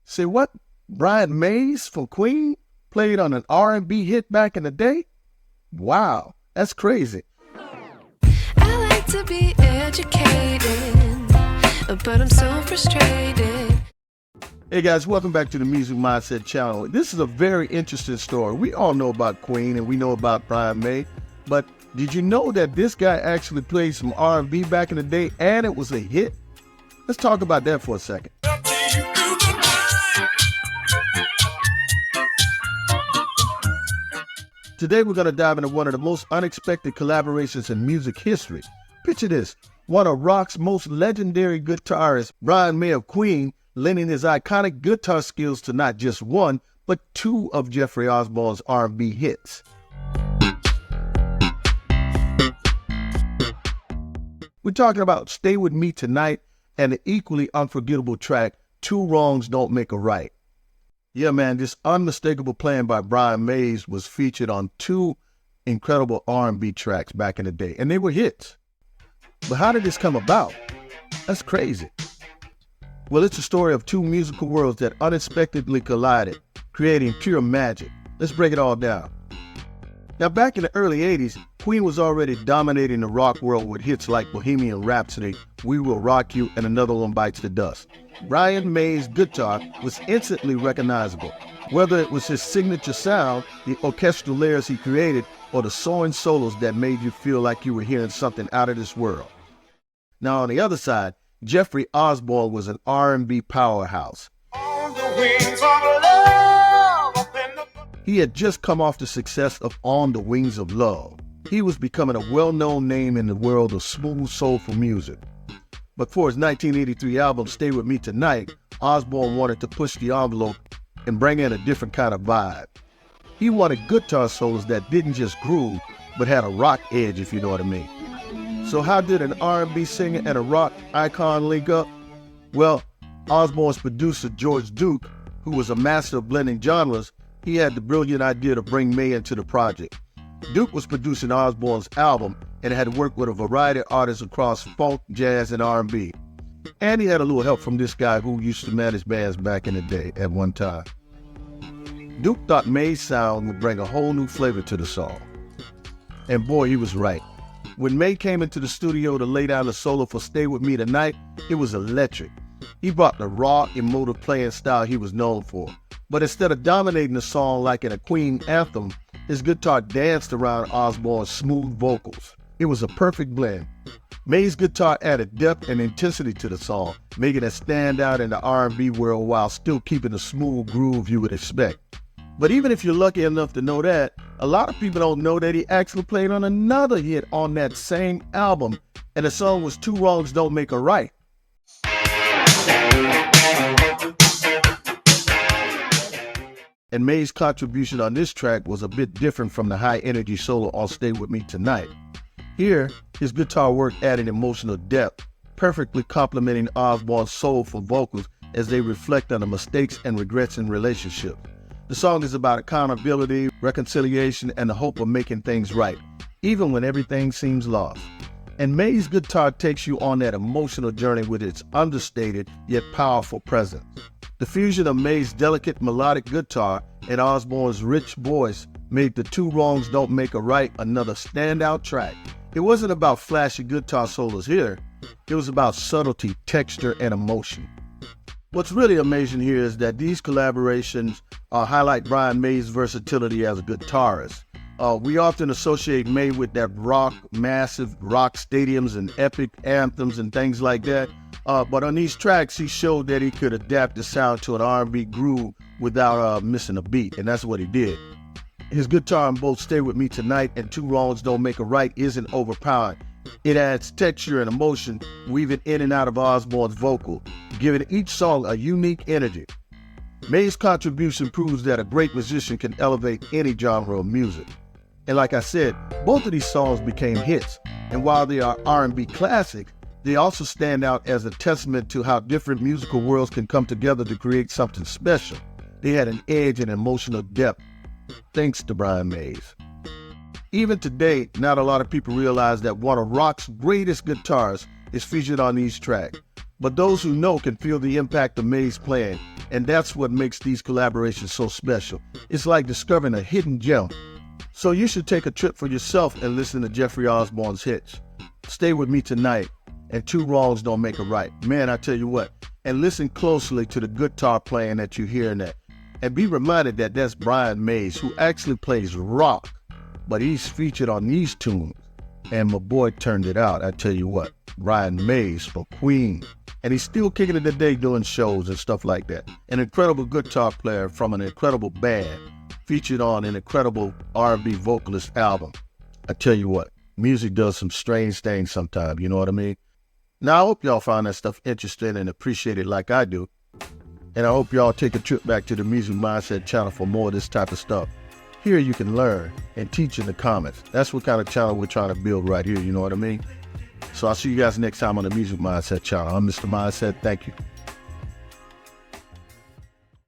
Say what? Brian Mays from Queen played on an R&B hit back in the day? Wow, that's crazy. I like to be educated, but I'm so frustrated. Hey guys, welcome back to the Music Mindset channel. This is a very interesting story. We all know about Queen and we know about Brian May, but did you know that this guy actually played some R&B back in the day and it was a hit? Let's talk about that for a second. Today we're going to dive into one of the most unexpected collaborations in music history. Picture this, one of rock's most legendary guitarists, Brian May of Queen, lending his iconic guitar skills to not just one, but two of Jeffrey Osborne's R&B hits. We're talking about Stay With Me Tonight and the equally unforgettable track, Two Wrongs Don't Make a Right. Yeah, man, this unmistakable playing by Brian Mays was featured on two incredible R&B tracks back in the day, and they were hits. But how did this come about? That's crazy. Well, it's a story of two musical worlds that unexpectedly collided, creating pure magic. Let's break it all down. Now, back in the early 80s, Queen was already dominating the rock world with hits like Bohemian Rhapsody, We Will Rock You, and Another One Bites the Dust. Brian May's guitar was instantly recognizable, whether it was his signature sound, the orchestral layers he created, or the soaring solos that made you feel like you were hearing something out of this world. Now, on the other side, Jeffrey Osborne was an R&B powerhouse. On the wings of love. He had just come off the success of On the Wings of Love. He was becoming a well-known name in the world of smooth, soulful music. But for his 1983 album, Stay With Me Tonight, Osborne wanted to push the envelope and bring in a different kind of vibe. He wanted guitar solos that didn't just groove, but had a rock edge, if you know what I mean. So how did an R&B singer and a rock icon link up? Well, Osborne's producer, George Duke, who was a master of blending genres, he had the brilliant idea to bring May into the project. Duke was producing Osborne's album and had worked with a variety of artists across funk, jazz, and R&B. And he had a little help from this guy who used to manage bands back in the day at one time. Duke thought May's sound would bring a whole new flavor to the song. And boy, he was right. When May came into the studio to lay down the solo for Stay With Me Tonight, it was electric. He brought the raw, emotive playing style he was known for. But instead of dominating the song like in a Queen anthem, his guitar danced around Osborne's smooth vocals. It was a perfect blend. May's guitar added depth and intensity to the song, making it stand out in the R&B world while still keeping the smooth groove you would expect. But even if you're lucky enough to know that, a lot of people don't know that he actually played on another hit on that same album, and the song was Two Wrongs Don't Make a Right. And May's contribution on this track was a bit different from the high-energy solo on Stay With Me Tonight. Here, his guitar work added emotional depth, perfectly complementing Osborne's soulful vocals as they reflect on the mistakes and regrets in relationships. The song is about accountability, reconciliation, and the hope of making things right, even when everything seems lost. And May's guitar takes you on that emotional journey with its understated yet powerful presence. The fusion of May's delicate melodic guitar and Osborne's rich voice made the Two Wrongs Don't Make a Right another standout track. It wasn't about flashy guitar solos here. It was about subtlety, texture, and emotion. What's really amazing here is that these collaborations highlight Brian May's versatility as a guitarist. We often associate May with that massive rock stadiums and epic anthems and things like that. But on these tracks, he showed that he could adapt the sound to an R&B groove without missing a beat, and that's what he did. His guitar on both Stay With Me Tonight and Two Wrongs Don't Make a Right isn't overpowering. It adds texture and emotion, weaving in and out of Osborne's vocal, giving each song a unique energy. May's contribution proves that a great musician can elevate any genre of music. And like I said, both of these songs became hits, and while they are R&B classics, they also stand out as a testament to how different musical worlds can come together to create something special. They had an edge and emotional depth, thanks to Brian Mays. Even today, not a lot of people realize that one of rock's greatest guitarists is featured on these tracks. But those who know can feel the impact of Mays playing, and that's what makes these collaborations so special. It's like discovering a hidden gem. So you should take a trip for yourself and listen to Jeffrey Osborne's hits. Stay with me tonight, and two wrongs don't make a right. Man, I tell you what, and listen closely to the guitar playing that you hear in that. And be reminded that that's Brian Mays, who actually plays rock, but he's featured on these tunes. And my boy turned it out, I tell you what. Brian Mays from Queen. And he's still kicking it today doing shows and stuff like that. An incredible guitar player from an incredible band, featured on an incredible R&B vocalist album. I tell you what, music does some strange things sometimes, you know what I mean? Now, I hope y'all find that stuff interesting and appreciate it like I do. And I hope y'all take a trip back to the Music Mindset channel for more of this type of stuff. Here you can learn and teach in the comments. That's what kind of channel we're trying to build right here, you know what I mean? So I'll see you guys next time on the Music Mindset channel. I'm Mr. Mindset. Thank you.